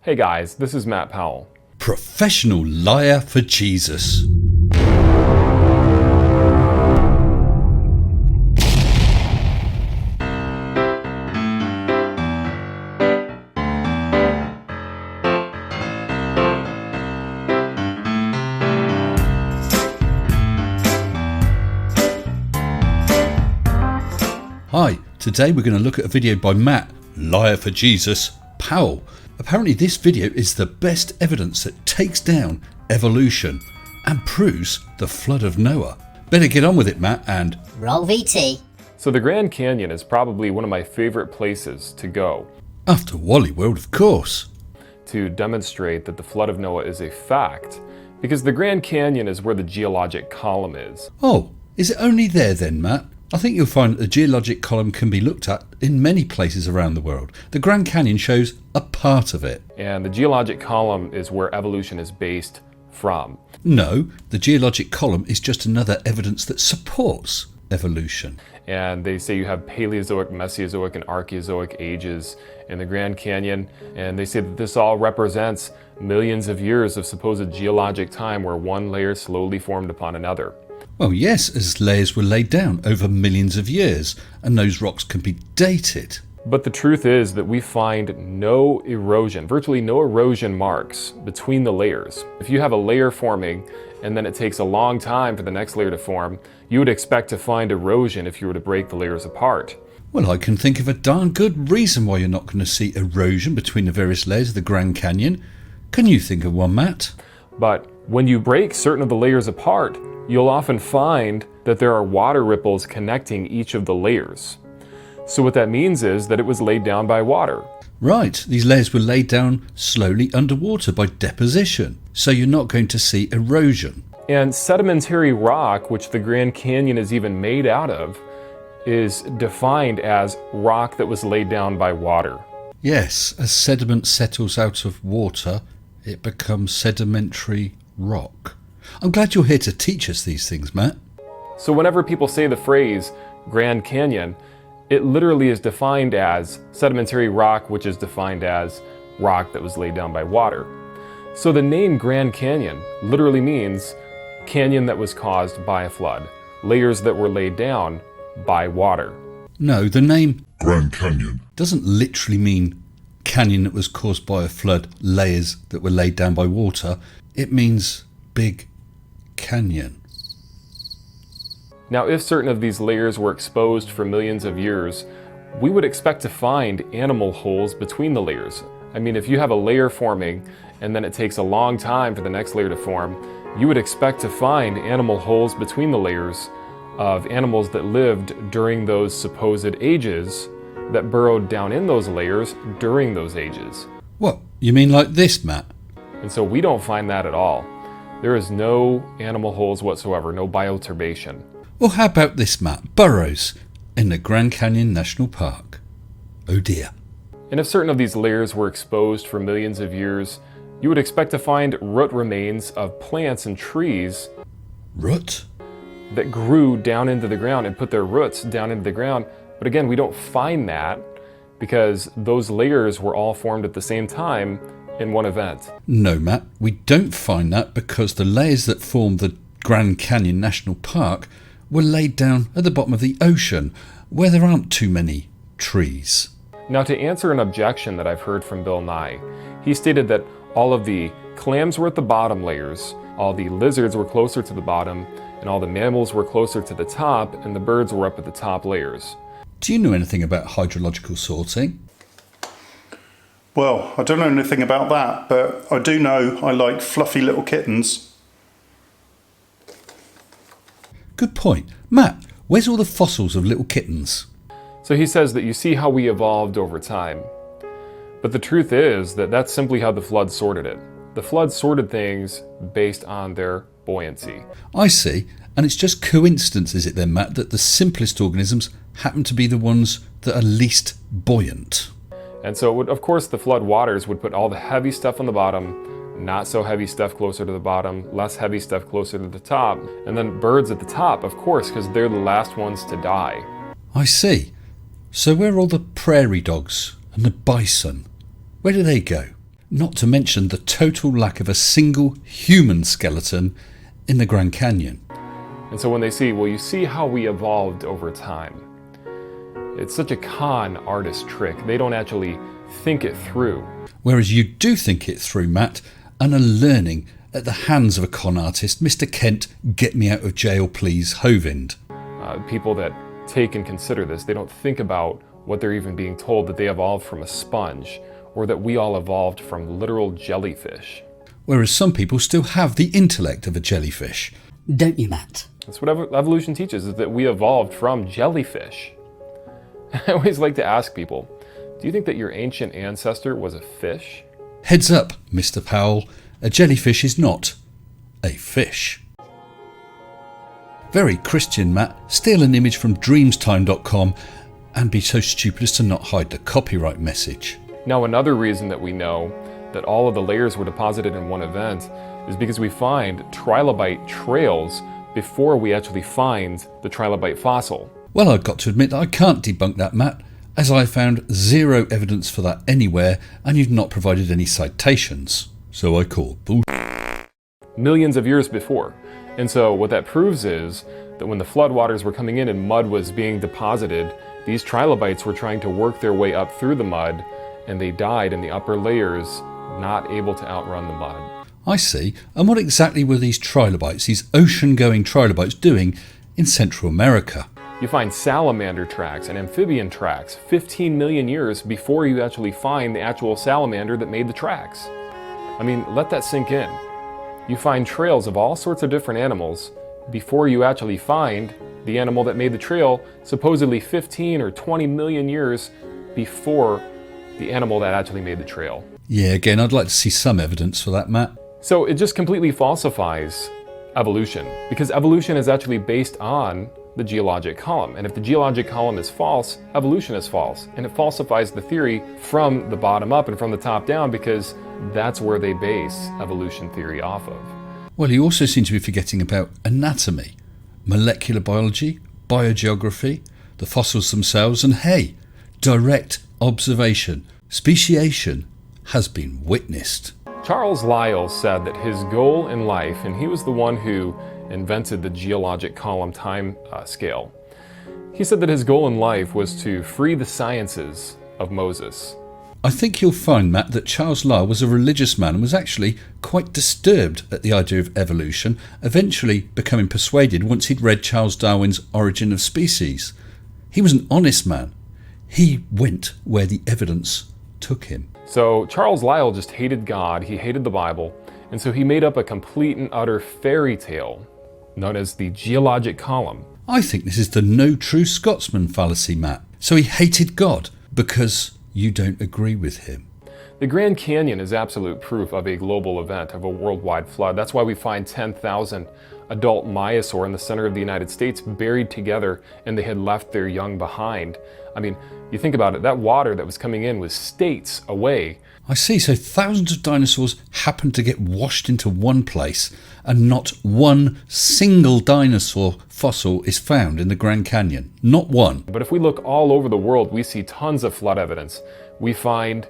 Hey guys, this is Matt Powell. Professional liar for Jesus. Hi, today we're going to look at a video by Matt, Liar for Jesus, Powell. Apparently this video is the best evidence that takes down evolution and proves the flood of Noah. Better get on with it, Matt, and roll VT. So the Grand Canyon is probably one of my favorite places to go. After Wally World, of course. To demonstrate that the flood of Noah is a fact, because the Grand Canyon is where the geologic column is. Oh, is it only there then, Matt? I think you'll find that the geologic column can be looked at in many places around the world. The Grand Canyon shows a part of it. And the geologic column is where evolution is based from. No, the geologic column is just another evidence that supports evolution. And they say you have Paleozoic, Mesozoic, and Archaeozoic ages in the Grand Canyon. And they say that this all represents millions of years of supposed geologic time where one layer slowly formed upon another. Well, yes, as layers were laid down over millions of years, and those rocks can be dated. But the truth is that we find no erosion, virtually no erosion marks between the layers. If you have a layer forming and then it takes a long time for the next layer to form, you would expect to find erosion if you were to break the layers apart. Well, I can think of a darn good reason why you're not going to see erosion between the various layers of the Grand Canyon. Can you think of one, Matt? But when you break certain of the layers apart, you'll often find that there are water ripples connecting each of the layers. So what that means is that it was laid down by water. Right, these layers were laid down slowly underwater by deposition, so you're not going to see erosion. And sedimentary rock, which the Grand Canyon is even made out of, is defined as rock that was laid down by water. Yes, as sediment settles out of water, it becomes sedimentary rock. I'm glad you're here to teach us these things, Matt. So whenever people say the phrase Grand Canyon, it literally is defined as sedimentary rock, which is defined as rock that was laid down by water. So the name Grand Canyon literally means canyon that was caused by a flood, layers that were laid down by water. No, the name Grand Canyon doesn't literally mean canyon that was caused by a flood, layers that were laid down by water. It means big canyon. Now, if certain of these layers were exposed for millions of years, we would expect to find animal holes between the layers. I mean, if you have a layer forming and then it takes a long time for the next layer to form, you would expect to find animal holes between the layers of animals that lived during those supposed ages that burrowed down in those layers during those ages. What, you mean like this, Matt? And so we don't find that at all. There is no animal holes whatsoever, no bioturbation. Well, how about this, Matt? Burrows in the Grand Canyon National Park. Oh dear. And if certain of these layers were exposed for millions of years, you would expect to find root remains of plants and trees. Root? That grew down into the ground and put their roots down into the ground. But again, we don't find that because those layers were all formed at the same time in one event. No, Matt, we don't find that because the layers that form the Grand Canyon National Park were laid down at the bottom of the ocean, where there aren't too many trees. Now, to answer an objection that I've heard from Bill Nye, he stated that all of the clams were at the bottom layers, all the lizards were closer to the bottom, and all the mammals were closer to the top, and the birds were up at the top layers. Do you know anything about hydrological sorting? Well, I don't know anything about that, but I do know I like fluffy little kittens. Good point. Matt, where's all the fossils of little kittens? So he says that you see how we evolved over time. But the truth is that that's simply how the flood sorted it. The flood sorted things based on their buoyancy. I see. And it's just coincidence, is it then, Matt, that the simplest organisms happen to be the ones that are least buoyant? And so, of course, the flood waters would put all the heavy stuff on the bottom, not so heavy stuff closer to the bottom, less heavy stuff closer to the top, and then birds at the top, of course, because they're the last ones to die. I see. So where are all the prairie dogs and the bison? Where do they go? Not to mention the total lack of a single human skeleton in the Grand Canyon. And so when they see, well, you see how we evolved over time. It's such a con artist trick. They don't actually think it through. Whereas you do think it through, Matt, and are learning at the hands of a con artist, Mr. Kent, get me out of jail please, Hovind. People that take and consider this, they don't think about what they're even being told, that they evolved from a sponge, or that we all evolved from literal jellyfish. Whereas some people still have the intellect of a jellyfish. Don't you, Matt? That's what evolution teaches, is that we evolved from jellyfish. I always like to ask people, do you think that your ancient ancestor was a fish? Heads up, Mr. Powell, a jellyfish is not a fish. Very Christian, Matt. Steal an image from dreamstime.com and be so stupid as to not hide the copyright message. Now, another reason that we know that all of the layers were deposited in one event is because we find trilobite trails before we actually find the trilobite fossil. Well, I've got to admit that I can't debunk that, Matt, as I found zero evidence for that anywhere and you've not provided any citations. So I call bull. Millions of years before. And so what that proves is that when the floodwaters were coming in and mud was being deposited, these trilobites were trying to work their way up through the mud, and they died in the upper layers, not able to outrun the mud. I see. And what exactly were these trilobites, these ocean-going trilobites, doing in Central America? You find salamander tracks and amphibian tracks 15 million years before you actually find the actual salamander that made the tracks. I mean, let that sink in. You find trails of all sorts of different animals before you actually find the animal that made the trail, supposedly 15 or 20 million years before the animal that actually made the trail. Yeah, again, I'd like to see some evidence for that, Matt. So it just completely falsifies evolution, because evolution is actually based on the geologic column. And if the geologic column is false, evolution is false. And it falsifies the theory from the bottom up and from the top down, because that's where they base evolution theory off of. Well, you also seem to be forgetting about anatomy, molecular biology, biogeography, the fossils themselves, and hey, direct observation. Speciation has been witnessed. Charles Lyell said that his goal in life, and he was the one who invented the geologic column time scale, he said that his goal in life was to free the sciences of Moses. I think you'll find, Matt, that Charles Lyell was a religious man and was actually quite disturbed at the idea of evolution, eventually becoming persuaded once he'd read Charles Darwin's Origin of Species. He was an honest man. He went where the evidence took him. So Charles Lyell just hated God, he hated the Bible, and so he made up a complete and utter fairy tale known as the geologic column. I think this is the no true Scotsman fallacy, Matt. So he hated God because you don't agree with him. The Grand Canyon is absolute proof of a global event, of a worldwide flood. That's why we find 10,000 adult myosaur in the center of the United States buried together, and they had left their young behind. I mean, you think about it, that water that was coming in was states away. I see, so thousands of dinosaurs happened to get washed into one place, and not one single dinosaur fossil is found in the Grand Canyon. Not one. But if we look all over the world, we see tons of flood evidence. We find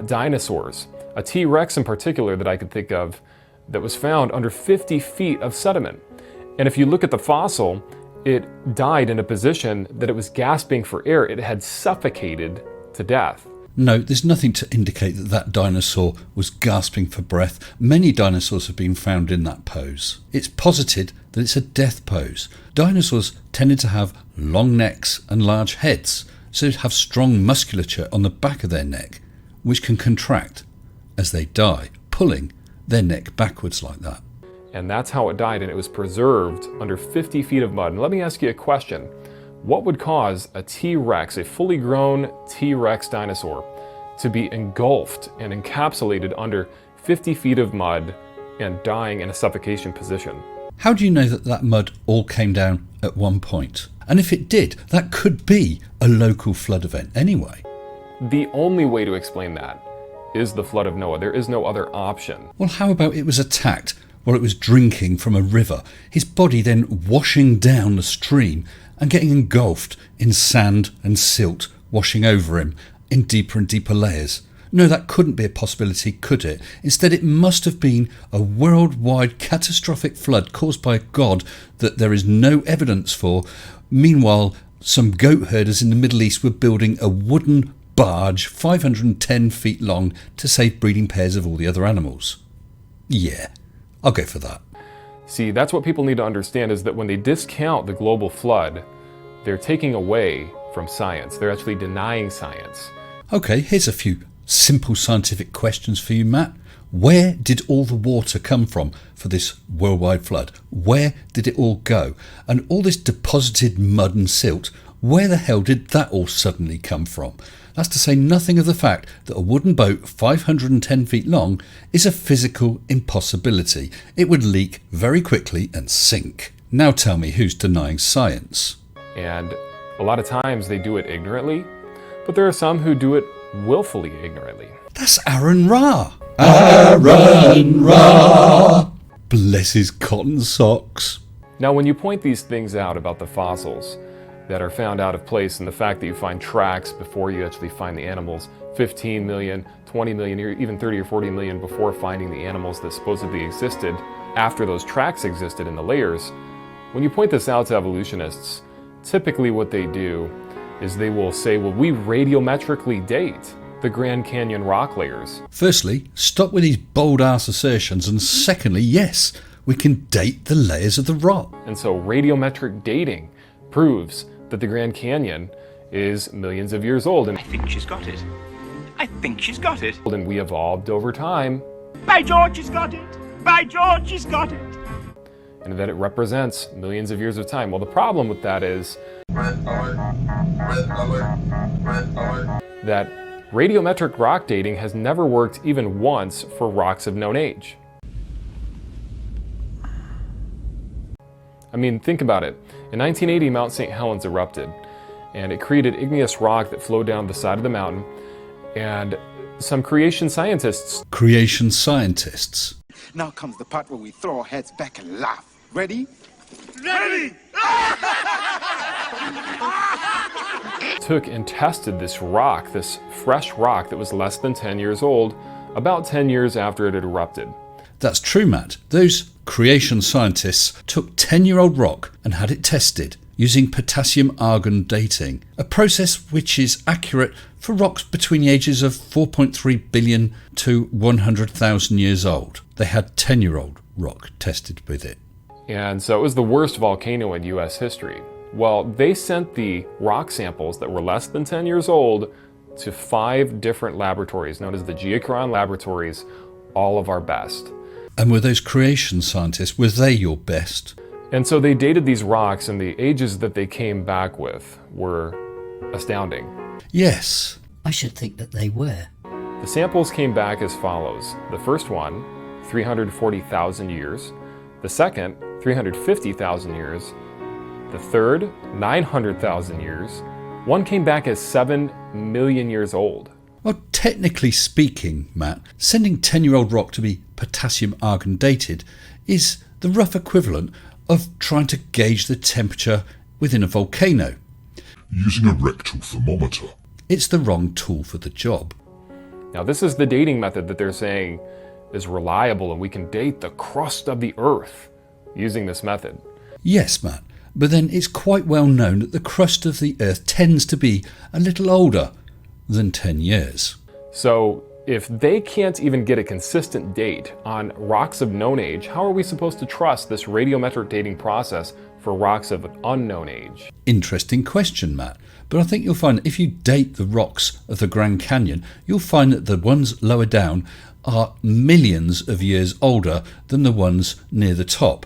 dinosaurs, a T-Rex in particular that I could think of, that was found under 50 feet of sediment. And if you look at the fossil, it died in a position that it was gasping for air. It had suffocated to death. No, there's nothing to indicate that that dinosaur was gasping for breath. Many dinosaurs have been found in that pose. It's posited that it's a death pose. Dinosaurs tended to have long necks and large heads, so they'd have strong musculature on the back of their neck, which can contract as they die, pulling their neck backwards like that. And that's how it died, and it was preserved under 50 feet of mud. And let me ask you a question. What would cause a T-Rex, a fully grown T-Rex dinosaur, to be engulfed and encapsulated under 50 feet of mud and dying in a suffocation position? How do you know that that mud all came down at one point? And if it did, that could be a local flood event anyway. The only way to explain that is the flood of Noah. There is no other option. Well, how about it was attacked while it was drinking from a river, his body then washing down the stream and getting engulfed in sand and silt washing over him in deeper and deeper layers? No, that couldn't be a possibility, could it? Instead, it must have been a worldwide catastrophic flood caused by a god that there is no evidence for. Meanwhile, some goat herders in the Middle East were building a wooden barge 510 feet long to save breeding pairs of all the other animals. Yeah, I'll go for that. See, that's what people need to understand, is that when they discount the global flood, they're taking away from science. They're actually denying science. Okay, here's a few simple scientific questions for you, Matt. Where did all the water come from for this worldwide flood? Where did it all go? And all this deposited mud and silt, where the hell did that all suddenly come from? That's to say nothing of the fact that a wooden boat 510 feet long is a physical impossibility. It would leak very quickly and sink. Now tell me who's denying science. And a lot of times they do it ignorantly, but there are some who do it willfully ignorantly. That's Aaron Ra. Aaron Ra. Bless his cotton socks. Now, when you point these things out about the fossils that are found out of place, and the fact that you find tracks before you actually find the animals, 15 million, 20 million, even 30 or 40 million before finding the animals that supposedly existed after those tracks existed in the layers, when you point this out to evolutionists, typically what they do is they will say, well, we radiometrically date the Grand Canyon rock layers. Firstly, stop with these bold-ass assertions, and secondly, yes, we can date the layers of the rock. And so radiometric dating proves that the Grand Canyon is millions of years old. And I think she's got it. I think she's got it. And we evolved over time. By George, she's got it. By George, she's got it. And that it represents millions of years of time. Well, the problem with that is that radiometric rock dating has never worked even once for rocks of known age. I mean, think about it. In 1980, Mount St. Helens erupted, and it created igneous rock that flowed down the side of the mountain, and some creation scientists... Creation scientists? Now comes the part where we throw our heads back and laugh. Ready? Ready! took and tested this rock, this fresh rock that was less than 10 years old, about 10 years after it had erupted. That's true, Matt. Those creation scientists took 10-year-old rock and had it tested using potassium-argon dating, a process which is accurate for rocks between the ages of 4.3 billion to 100,000 years old. They had 10-year-old rock tested with it. And so it was the worst volcano in US history. Well, they sent the rock samples that were less than 10 years old to 5 different laboratories known as the Geologic laboratories, all of our best. And were those creation scientists, were they your best? And so they dated these rocks, and the ages that they came back with were astounding. Yes. I should think that they were. The samples came back as follows. The first one, 340,000 years. The second, 350,000 years. The third, 900,000 years. One came back as 7 million years old. Well, technically speaking, Matt, sending 10-year-old rock to be potassium-argon dated is the rough equivalent of trying to gauge the temperature within a volcano. Using a rectal thermometer. It's the wrong tool for the job. Now, this is the dating method that they're saying is reliable, and we can date the crust of the Earth using this method. Yes, Matt, but then it's quite well known that the crust of the Earth tends to be a little older than 10 years. So if they can't even get a consistent date on rocks of known age, how are we supposed to trust this radiometric dating process for rocks of unknown age? Interesting question, Matt. But I think you'll find that if you date the rocks of the Grand Canyon, you'll find that the ones lower down are millions of years older than the ones near the top,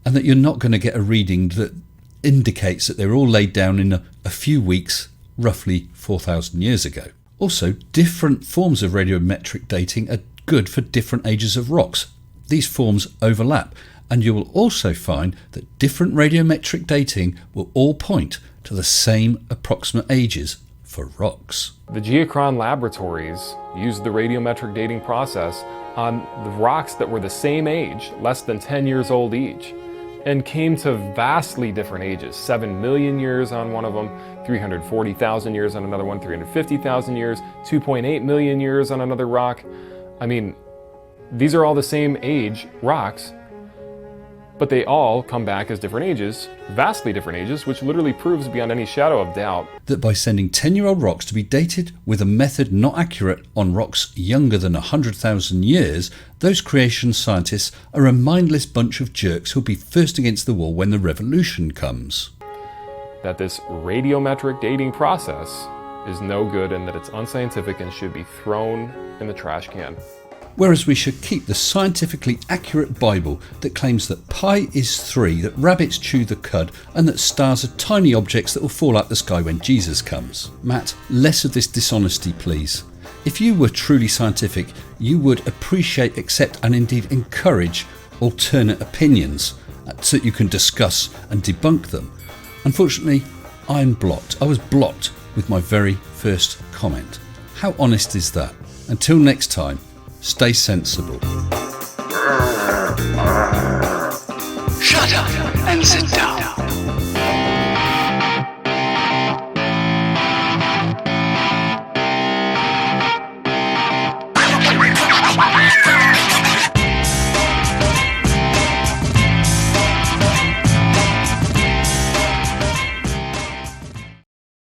and that you're not going to get a reading that indicates that they were all laid down in a few weeks, roughly 4,000 years ago. Also, different forms of radiometric dating are good for different ages of rocks. These forms overlap, and you will also find that different radiometric dating will all point to the same approximate ages for rocks. The Geologic laboratories used the radiometric dating process on the rocks that were the same age, less than 10 years old each. and came to vastly different ages. 7 million years on one of them, 340,000 years on another one, 350,000 years, 2.8 million years on another rock. I mean, these are all the same age rocks, but they all come back as different ages, vastly different ages, which literally proves beyond any shadow of doubt that by sending 10-year-old rocks to be dated with a method not accurate on rocks younger than 100,000 years, those creation scientists are a mindless bunch of jerks who'll be first against the wall when the revolution comes. that this radiometric dating process is no good and that it's unscientific and should be thrown in the trash can. Whereas we should keep the scientifically accurate Bible that claims that pi is 3, that rabbits chew the cud, and that stars are tiny objects that will fall out the sky when Jesus comes. Matt, less of this dishonesty, please. If you were truly scientific, you would appreciate, accept, and indeed encourage alternate opinions so that you can discuss and debunk them. Unfortunately, I'm blocked. I was blocked with my very first comment. How honest is that? Until next time, stay sensible. Shut up and sit down.